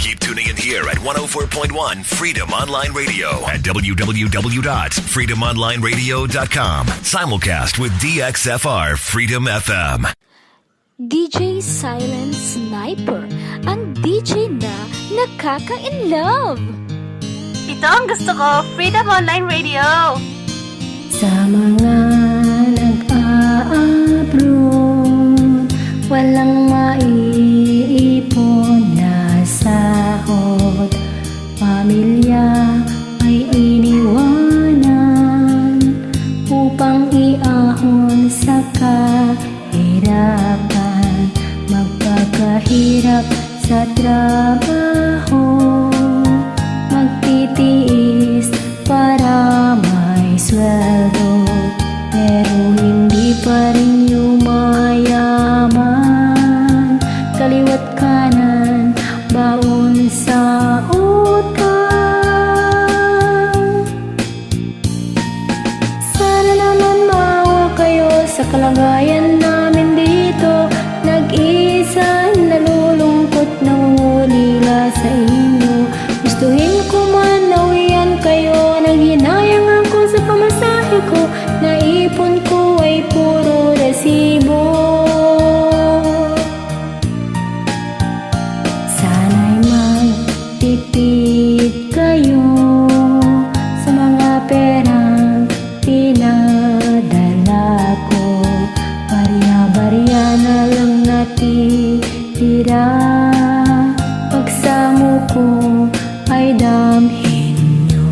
Keep tuning in here at 104.1 Freedom Online Radio at www.freedomonlineradio.com. Simulcast with DXFR Freedom FM. DJ Silent Sniper, ang DJ na nakaka-inlove. Ito ang gusto ko, Freedom Online Radio. Sa mga nag-a-abroad, walang maiipon na sahod. Pamilya ay iniwanan upang iahon sa kahirapan. Magpapahirap sa trabaho, magtitiis para may sweldo, pero hindi pa rin yumayaman. Kaliwat kanan, baon sa utang. Sana naman maawa kayo sa kalagayan namin dito. Nag-isa, nalulungkot, nangungulila sa inyo. Gustuhin ko man nawiyan kayo, nanghinayang ako sa pamasahe ko. Naipon ko ay puro resibo. Sana'y magtipid kayo sa mga perang pinadala ko. Barya-barya na lang natitira, pagsamo ko ay damhin nyo.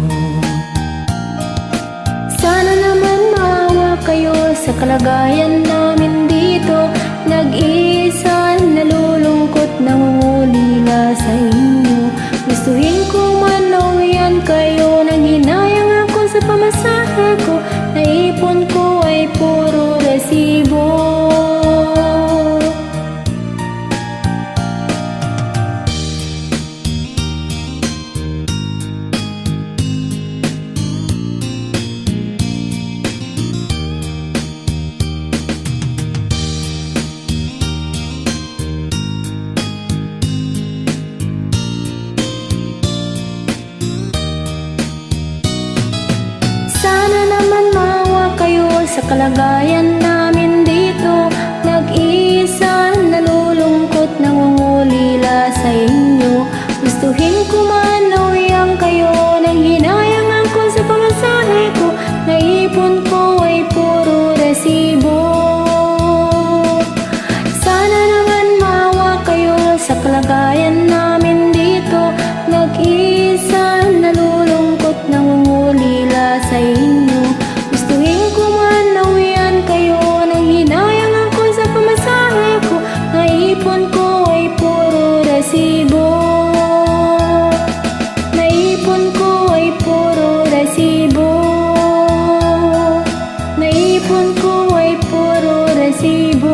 Sana naman maawa kayo sa kalagayan namin dito. Nag-isa, nalulungkot, nangungulila sa inyo. Gustuhin ko man nawiyan kayo, nanghinayang ako sa pamasahe ko. Naipon ko ay puro resibo. Sa kalagayan namin dito, nag-isa, nalulungkot, nangungulila sa inyo. Gustuhin ko man nawiyang kayo, nanghinayang ako sa pamasahe ko. Naipon ko ay puro resibo. Sana naman maawa kayo sa kalagayan namin dito. Nag-isa, nalulungkot, nangungulila sa inyo. Gustuhin ko man nawiyan kayo, nanghinayang ako sa pamasahe ko. Naipon ko ay puro resibo. Naipon ko ay puro resibo. Naipon ko ay puro resibo.